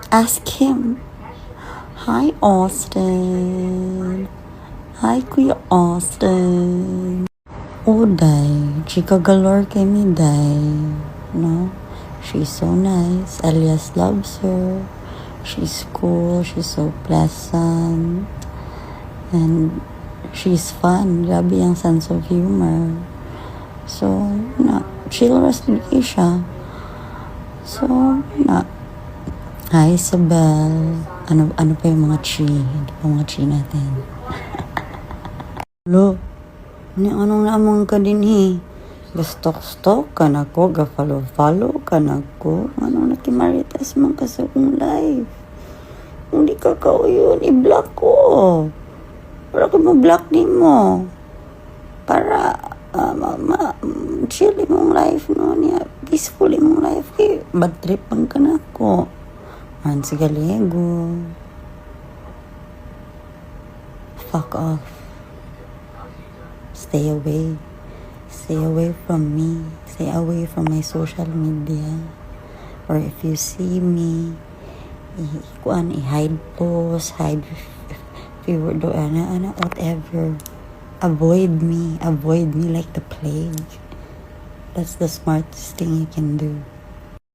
Ask him. Hi, Austin. Hi, Kuya Austin. Oh, day. Chika galore kay me, day. No? She's so nice. Elias loves her. She's cool. She's so pleasant. And she's fun. Grabe ang sense of humor. So, chill rest siya. So, Hi, Isabel. Ano pa yung mga chi? Ano pa mga chi natin? Lo, anong namang ka din Gastok-stok ka na ko, ga-follow-follow ka na ko. Anong nakimaritas man ka sa kong live? Kung di ka yun, i-block ko. Para ko mo-block din mo. Para chill mong life no niya. Peaceful mong life. Kaya bad trip pang ka na ko. Si Galego. Fuck off. Stay away. Stay away from me. Stay away from my social media. Or if you see me, i-hide post, hide favorite whatever. Avoid me like the plague. That's the smartest thing you can do.